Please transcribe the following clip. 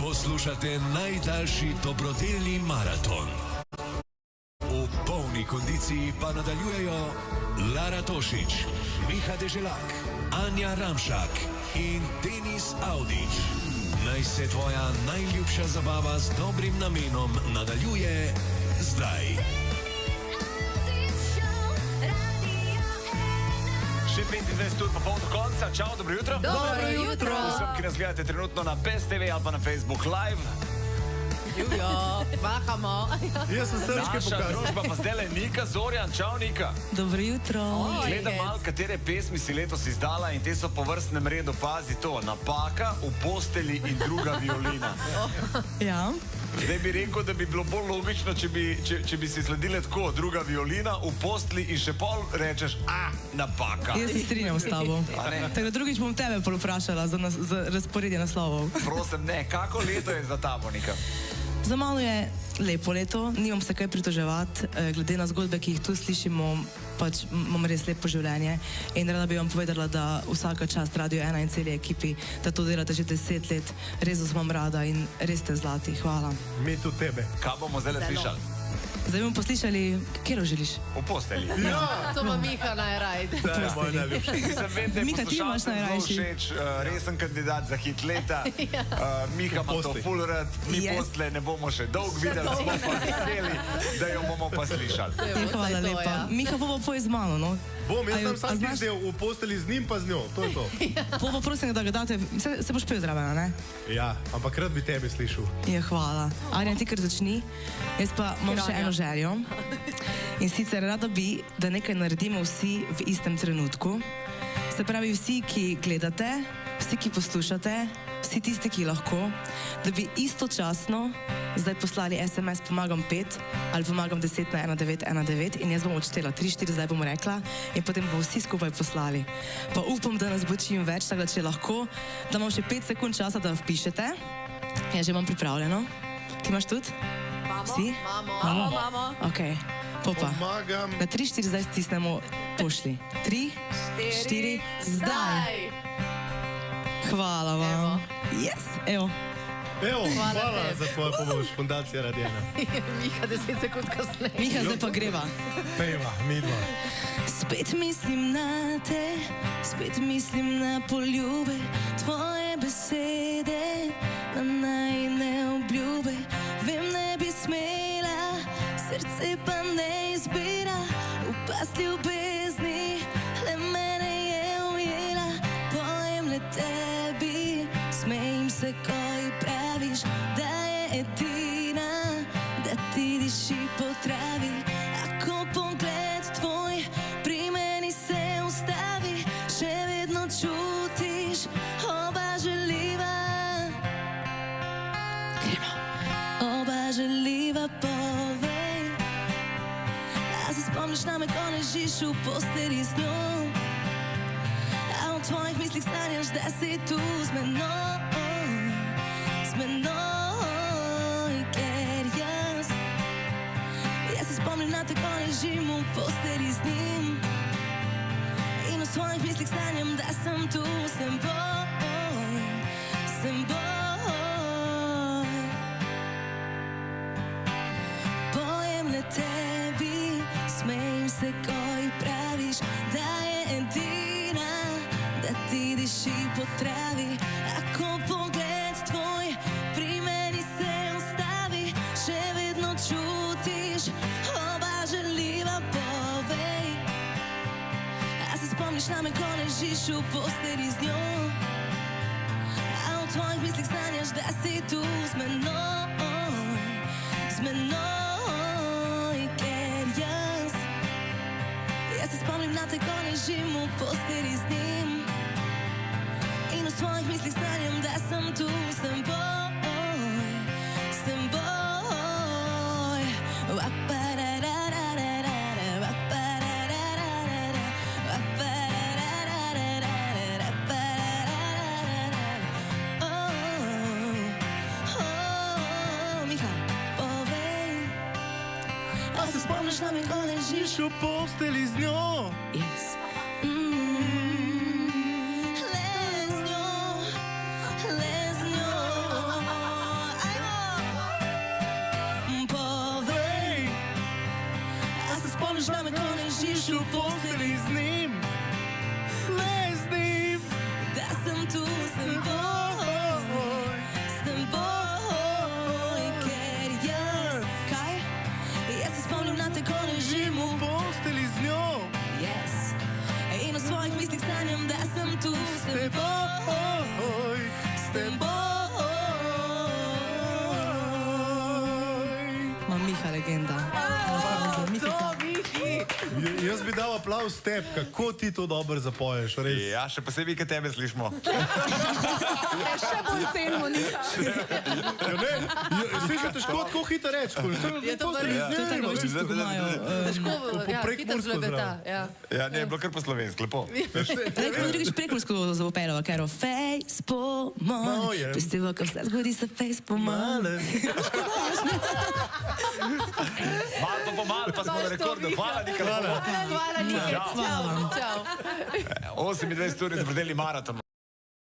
Poslušate najdaljši dobrodelni maraton. V polni kondiciji pa nadaljujejo Lara Tošić, Miha Deželak, Anja Ramšak in Denis Audić. Naj se tvoja najljubša zabava z dobrim namenom nadaljuje zdaj. 25 ur pa pol do konca. Čau, dobro jutro. Dobro jutro. Vsem, ki nas gledate trenutno na Best TV ali pa na Facebook Live. Jujo, mahamo. Jaz sem srčke Naša pokazal. družba pa zdaj le Nika Zorjan. Čau, Nika. Dobro jutro. Gledam malo, katere pesmi si letos izdala in te so po vrstnem redu. Pazi to, Napaka, V postelji in Druga violina. Ja. Zdaj bi rekel, da bi bilo bolj logično, če bi si sledile tako, Druga violina, V postelji in še pol rečeš, Napaka. Jaz se strinjam s tabo. Tako da drugič bom tebe pol vprašala za razporedje naslovov. Prosim, ne, kako leto je za tabo, Nika? Za mano je lepo leto, nimam se kaj pritoževati, glede na zgodbe, ki jih tu slišimo, pač imam res lepo življenje in rada bi vam povedala, da vsaka čast Radio 1 in celi ekipi, da to delate že 10 let, res vas imam rada in res ste zlati, hvala. Mi tu tebe. Kaj bomo zdaj slišali? Zdaj bomo poslišali, kjer želiš? V postelji. Ja, To ima Miha najraj. to je moj najljubši. Mislim, vem, da je Mika, ti imaš poslušalcem zelo najrajši. všeč, resen kandidat za hit leta. Mika ima to Postelj. ful rad, mi Yes. postle ne bomo še dolgo videli, smo pa veseli, da jo bomo pa slišali. Hvala lepa. Miha bo pa poj z mano, no? Bom, jaz A jo- sem sam a znaš- tizdel v posteli z njim pa z njo, to je to. Bo pa prosim, da ga date, se boš pel zraven, ne? Ja, ampak rad bi tebe slišal. Ja, hvala. Arjan, ti kar začni. Jaz pa imam še eno željo. In sicer rada bi, da nekaj naredimo vsi v istem trenutku. Se pravi, vsi, ki gledate, vsi, ki poslušate, vsi tisti, ki lahko, da bi istočasno zdaj poslali SMS pomagam 5 ali pomagam 10 na 1919 in jaz bom odštela 3-4, zdaj bom rekla in potem bomo vsi skupaj poslali. Pa upam, da nas bo čim več, tako da če lahko, da imam še 5 sekund časa, da vpišete. Ja, že imam pripravljeno. Ti imaš tudi? Vsi? Mamo. Ok, popa. Pomagam. Na 3-4 zdaj stisnemo pošli. 3, 4, zdaj. Hvala vam. Yes, evo. Evo, hvala tebi. za tvojo pomoč, Fundacija Radio 1. Miha 10 sekund kasneje. Miha, zdaj pa greva. Pejva, mi dva. Spet mislim na te, spet mislim na poljube, tvoje besede, na najine obljube. Vem, ne bi smela, srce pa ne izbira, upast ljubezni, le mene je ujela. Pojem le tebi, smejim se, ko ji praviš, da je edina, da ti diši po travi. Ako pogled tvoj pri meni se ustavi, še vedno čutiš, oba želiva. Gremo. Oba želiva, povej, a se spomniš name, ko ležiš v posteli z njo, a v tvojih mislih sanjaš, da si tu z menoj, ker jaz se spomnim na te, ko ležim v posteli z njim in v svojih mislih sanjam, da sem tu s teboj, s teboj. Pojem le tebi, smejim se, ko ji praviš, da je edina, da ti diši po travi. Ako pogled tvoj pri meni se ustavi, še vedno čutiš, oba želiva, povej, a se spomniš name, ko ležiš v posteli z njo, a v tvojih mislih sanjaš, da si tu z menoj, ker jaz se spomnim na te, ko ležim v posteli z njim in v svojih mislih sanjam, da sem tu s teboj, s teboj. Miha, povej, a se spomniš name, ko ležiš V posteli z njo. Yes. Le z njo, Spíš v posteli z njim, le z njim. Da sem tu s teboj, ker jaz, kaj? Jaz se spomnim na te, ko ležim V v posteli z njo, yes. In v svojih mislih sanjam, da sem tu s teboj, s teboj. Ma Miha legenda. Jaz bi dal aplauz tebi, kako ti to dobro zapoješ, res. Ja, še posebej, kad tebe slišimo. Še bolj cenimo Nika. Ja, ne, se težko tako hitro reči. Je to pa res. To je tako več isto, ko imajo. Težko, ja, prekmursko hitro zlebeta. Ja. Ja, ne, je bilo kar po slovensko, lepo. Rekamo drugič prekmursko zapopeljava, ker o fejs po No, moj. je. Festival, ko se zgodi se fejs po moj. Male. Malo pa pomalo, pa smo na rekordu. Hvala, Nika. Hvala, Nika. Čau. Čau. 28 ur in dobrodelni maraton.